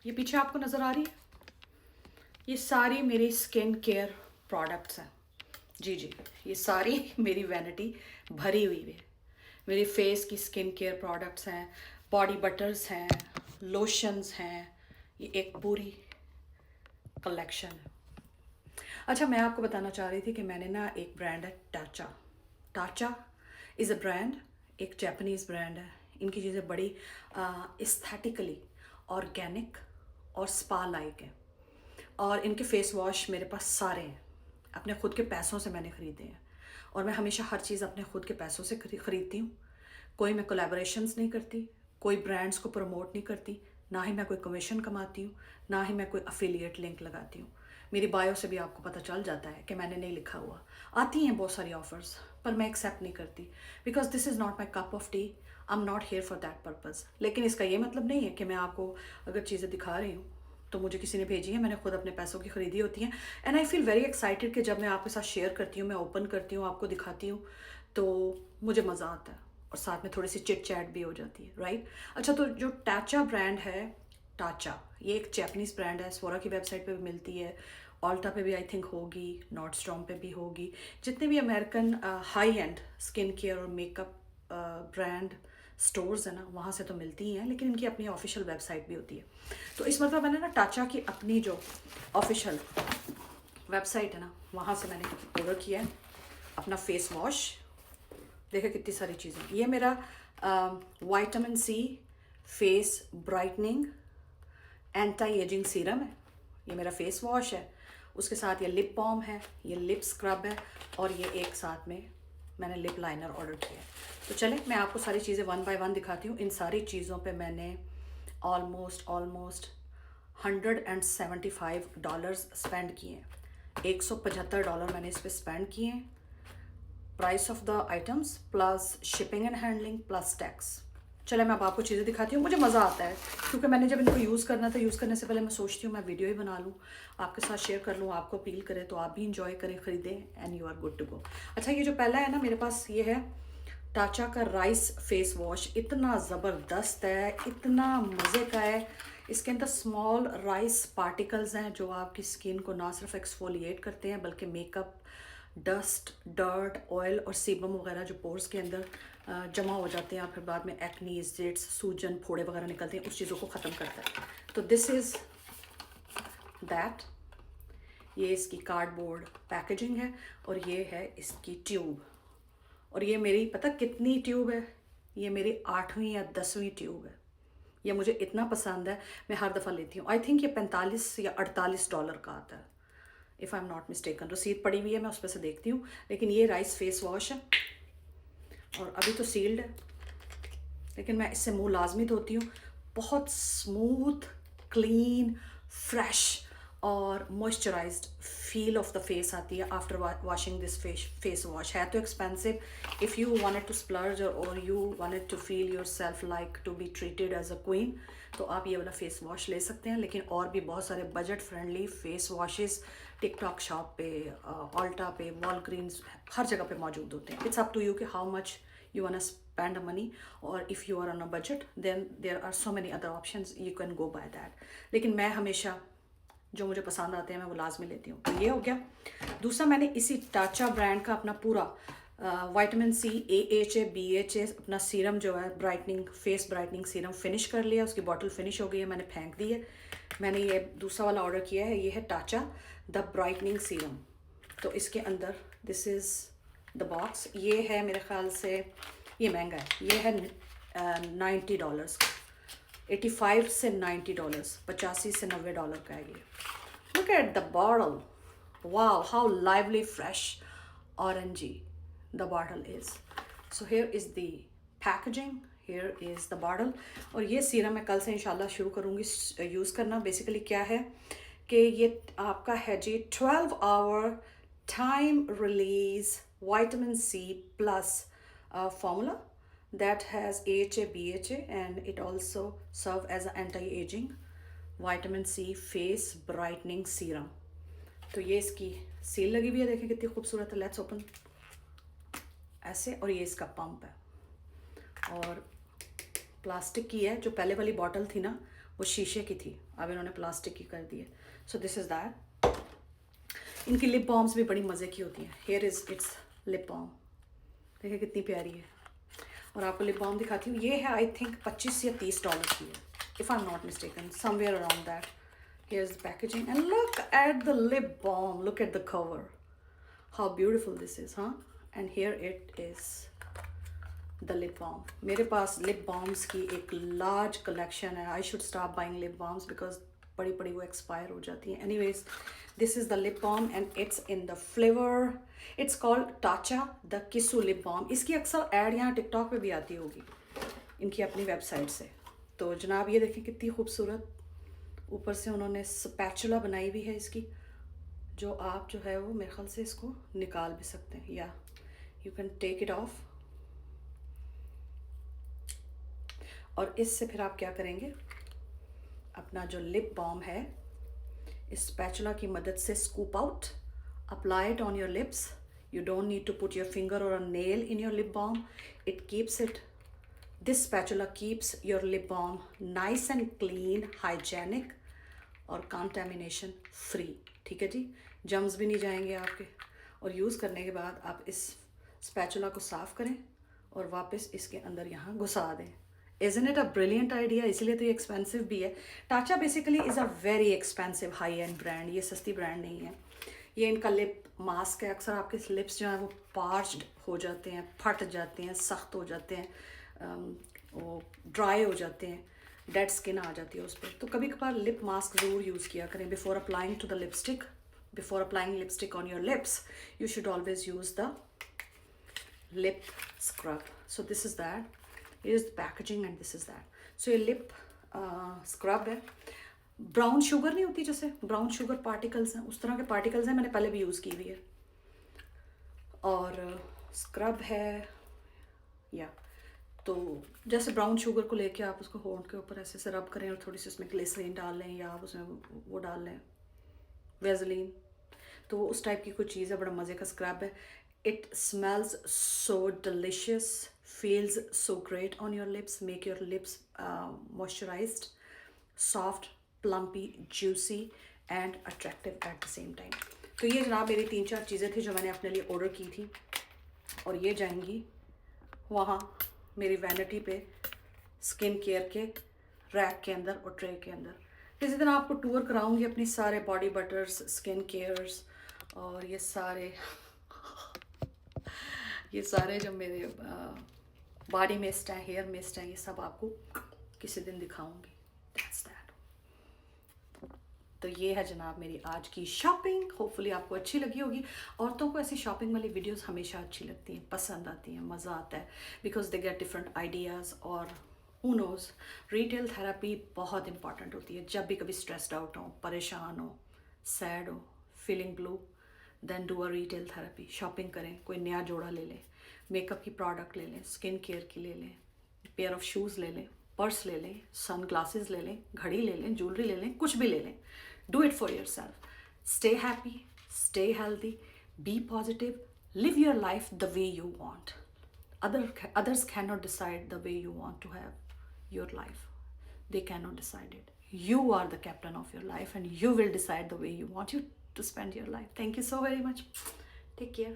ये पीछे आपको नज़र आ रही है, ये सारी मेरी स्किन केयर प्रोडक्ट्स हैं। जी जी, ये सारी मेरी वैनिटी भरी हुई है। मेरे फेस की स्किन केयर प्रोडक्ट्स हैं, बॉडी बटर्स हैं, लोशंस हैं, ये एक पूरी कलेक्शन है। अच्छा, मैं आपको बताना चाह रही थी कि मैंने ना एक ब्रांड है टाचा। टाचा इज़ अ ब्रांड, एक जापानीज़ ब्रांड है। इनकी चीज़ें बड़ी एस्थेटिकली ऑर्गेनिक और स्पा लाइक है। और इनके फेस वॉश मेरे पास सारे हैं, अपने खुद के पैसों से मैंने ख़रीदे हैं। और मैं हमेशा हर चीज़ अपने खुद के पैसों से ख़रीदती हूँ। कोई मैं कोलैबोरेशंस नहीं करती, कोई ब्रांड्स को प्रमोट नहीं करती, ना ही मैं कोई कमीशन कमाती हूँ, ना ही मैं कोई अफिलिएट लिंक लगाती हूँ। मेरी बायो से भी आपको पता चल जाता है कि मैंने नहीं लिखा हुआ। आती हैं बहुत सारी ऑफ़र्स, पर मैं एक्सेप्ट नहीं करती, because this is not my cup of T. I am not here for that purpose. लेकिन इसका ये मतलब नहीं है कि मैं आपको अगर चीज़ें दिखा रही हूँ तो मुझे किसी ने भेजी है, मैंने खुद अपने पैसों की ख़रीदी होती हैं। And I feel very excited कि जब मैं आपके साथ शेयर करती हूँ, मैं ओपन करती हूँ, आपको दिखाती हूँ, तो मुझे मज़ा आता है और साथ में थोड़ी सी चिट चैट भी हो जाती है, राइट। अच्छा, तो जो टाचा ब्रांड है, टाचा ये एक जैपनीज़ ब्रांड है। स्वरा की वेबसाइट पे भी मिलती है, ऑल्टा पे भी आई थिंक होगी, नॉर्डस्ट्रॉम पे भी होगी। जितने भी American high and skin care और मेकअप ब्रांड स्टोर्स है ना, वहाँ से तो मिलती ही हैं, लेकिन इनकी अपनी ऑफिशियल वेबसाइट भी होती है। तो इस मतलब मैंने ना टाचा की अपनी जो ऑफिशियल वेबसाइट है ना, वहाँ से मैंने ऑर्डर किया है अपना फेस वॉश। देखिए कितनी सारी चीज़ें। ये मेरा vitamin C face brightening anti ageing serum है। ये मेरा फेस वॉश है, उसके साथ ये लिप बाम है, ये लिप स्क्रब है, और ये एक साथ में मैंने लिप लाइनर ऑर्डर किया है। तो चले मैं आपको सारी चीज़ें वन बाय वन दिखाती हूँ। इन सारी चीज़ों पे मैंने ऑलमोस्ट $175 स्पेंड किए हैं। $175 मैंने इस पर स्पेंड किए हैं, price of the items plus shipping and handling plus tax. चले मैं अब आपको चीज़ें दिखाती हूँ। मुझे मज़ा आता है क्योंकि मैंने जब इनको यूज़ करना था, यूज़ करने से पहले मैं सोचती हूँ मैं वीडियो ही बना लूँ, आपके साथ शेयर कर लूँ, आपको अपील करे तो आप भी इंजॉय करें, ख़रीदें, and you are good to go. अच्छा, ये जो पहला है ना मेरे पास, ये है टाचा का राइस फेस वॉश। इतना ज़बरदस्त है, इतना मज़े का है। इसके अंदर स्मॉल राइस पार्टिकल्स हैं जो आपकी स्किन को ना सिर्फ एक्सफोलिएट करते हैं बल्कि मेकअप डस्ट, डर्ट, ऑयल और सीबम वगैरह जो पोर्स के अंदर जमा हो जाते हैं और फिर बाद में एक्नी, जिट्स, सूजन, फोड़े वगैरह निकलते हैं, उस चीज़ों को ख़त्म करता है। तो दिस इज़ दैट। ये इसकी कार्डबोर्ड पैकेजिंग है और ये है इसकी ट्यूब। और ये मेरी पता कितनी ट्यूब है, ये मेरी 8वीं या 10वीं ट्यूब है। ये मुझे इतना पसंद है, मैं हर दफ़ा लेती हूँ। आई थिंक ये $45 या $48 का आता है, if I am not mistaken. रसीद पड़ी हुई है, मैं उस पर से देखती हूँ। लेकिन ये राइस फेस वॉश है और अभी तो सील्ड है, लेकिन मैं इससे मुंह लाजमी धोती हूँ। बहुत स्मूथ, क्लीन, फ्रेश और moisturised feel of the face आती है after washing this face wash. है तो expensive, if you wanted to splurge और you wanted to feel yourself like to be treated as a queen, तो आप ये वाला फेस वॉश ले सकते हैं। लेकिन और भी बहुत सारे budget friendly face washes TikTok shop पे, ऑल्टा पे, वॉलग्रीन्स, हर जगह पे मौजूद होते हैं। इट्स अप टू यू कि how much you want to spend money, or if you are on a budget then there are so many other options, you can go by that. लेकिन मैं हमेशा जो मुझे पसंद आते हैं मैं वो लाजमी लेती हूँ। तो ये हो गया। दूसरा, मैंने इसी टाचा ब्रांड का अपना पूरा विटामिन सी AHA BHA अपना सीरम जो है brightening, face brightening serum finish कर लिया। उसकी बॉटल फिनिश हो गई है, मैंने फेंक दी है। मैंने ये दूसरा वाला ऑर्डर किया है, ये है टाचा द ब्राइटनिंग सीरम। तो इसके अंदर दिस इज़ द बॉक्स। ये है मेरे ख्याल से, ये महंगा है, ये है $90 का, 85 से $90, 85 से $90 का है ये। Look at the bottle, wow how lively, fresh, orangey the bottle is. So here is the packaging, here is the bottle. और ये सीरम मैं कल से इंशाल्लाह शुरू करूँगी यूज़ करना। बेसिकली क्या है कि ये आपका है जी 12 our time release vitamin C plus formula that has AHA BHA, and it also serve as an anti-aging vitamin C face brightening serum. तो ये इसकी सील लगी हुई है, देखें कितनी खूबसूरत है। लेट्स ओपन ऐसे। और ये इसका पंप है और प्लास्टिक की है। जो पहले वाली बॉटल थी ना वो शीशे की थी, अब इन्होंने प्लास्टिक की कर दी है। So this is that. इनकी लिप बाम्स भी बड़ी मज़े की होती हैं। Here is its lip balm, देखिए कितनी प्यारी है। और आपको लिप बाम दिखाती हूँ, ये है आई थिंक 25 या 30 डॉलर की है, if I am not mistaken, somewhere around that. Here is the packaging and look at the lip balm, look at the cover, how beautiful this is, हाँ। And here it is the lip balm. मेरे पास lip balms की एक large collection है। I should stop buying lip balms because बड़ी बड़ी वो expire हो जाती हैं। Anyways, this is the lip balm and it's in the flavour, it's called Tatcha the Kissu lip balm. इसकी अक्सर ऐड यहाँ टिकटॉक पे भी आती होगी, इनकी अपनी वेबसाइट से। तो जनाब ये देखें कितनी खूबसूरत, ऊपर से उन्होंने स्पैचुला बनाई हुई है इसकी, जो आप जो है वो मेरे ख्याल से इसको निकाल भी सकते हैं, या you can take it off. और इससे फिर आप क्या करेंगे, अपना जो लिप बाम है इस स्पैचुला की मदद से scoop out, apply it on your lips. You don't need to put your finger or a nail in your lip balm, it keeps it, this spatula keeps your lip balm nice and clean, hygienic और contamination free. ठीक है जी, germs भी नहीं जाएंगे आपके। और use करने के बाद आप इस स्पैचुला को साफ़ करें और वापस इसके अंदर यहाँ घुसा दें। Isn't it a brilliant idea? इसलिए तो ये एक्सपेंसिव भी है। Tatcha basically is a very expensive high end brand, ये सस्ती ब्रांड नहीं है। ये इनका लिप मास्क है। अक्सर आपके लिप्स जो हैं वो पार्च्ड हो जाते हैं, फट जाते हैं, सख्त हो जाते हैं, वो ड्राई हो जाते हैं, डेड स्किन आ जाती है उस पर। तो कभी कभार लिप मास्क ज़रूर यूज़ किया करें before applying to the lipstick. Before applying lipstick on your lips you should always use the lip scrub. So this is that. Here's the packaging and this is that. So ये lip scrub है। Brown sugar नहीं होती, जैसे brown sugar particles हैं, उस तरह के particles हैं, मैंने पहले भी यूज़ की हुई है। और स्क्रब है या तो जैसे ब्राउन शुगर को लेके आप उसको होंठ के ऊपर ऐसे से रब करें और थोड़ी सी उसमें ग्लिसरीन डाल लें, या आप उसमें वो डाल लें वेजलीन, तो वो उस टाइप की कोई चीज़ है। बड़ा मज़े का स्क्रब है। It smells so delicious, feels so great on your lips, make your lips moisturized, soft, plumpy, juicy and attractive at the same time. तो ये जनाब मेरी 3-4 चीज़ें थी जो मैंने अपने लिए ऑर्डर की थी, और ये जाएंगी वहाँ मेरी वैनिटी पे स्किन केयर के रैक के अंदर और ट्रे के अंदर। किसी दिन आपको टूर कराऊंगी अपनी सारे बॉडी बटर्स, स्किन केयर्स, और ये सारे जो मेरे बॉडी मिस्ट हैं, हेयर मिस्ट हैं, ये सब आपको किसी दिन दिखाऊंगी। That's that. तो ये है जनाब मेरी आज की शॉपिंग। होपफुली आपको अच्छी लगी होगी। औरतों को ऐसी शॉपिंग वाली वीडियोस हमेशा अच्छी लगती हैं, पसंद आती हैं, मज़ा आता है, because they get different ideas. और हू नोज़, रिटेल थेरेपी बहुत इंपॉर्टेंट होती है। जब भी कभी स्ट्रेस्ड आउट हो, परेशान हो, सैड हो, feeling blue, then do a retail therapy. Shopping करें, कोई नया जोड़ा ले लें, मेकअप की प्रोडक्ट ले लें, स्किन केयर की ले लें, पेयर ऑफ शूज़ ले लें, पर्स ले लें, सन ग्लासेस ले लें, घड़ी ले लें, ज्वेलरी ले लें, कुछ भी ले लें। Do it for yourself. Stay happy, stay healthy, be positive, live your life the way you want. Others cannot decide the way you want to have your life. They cannot decide it. You are the captain of your life and you will decide the way you want you to spend your life. Thank you so very much. Take care.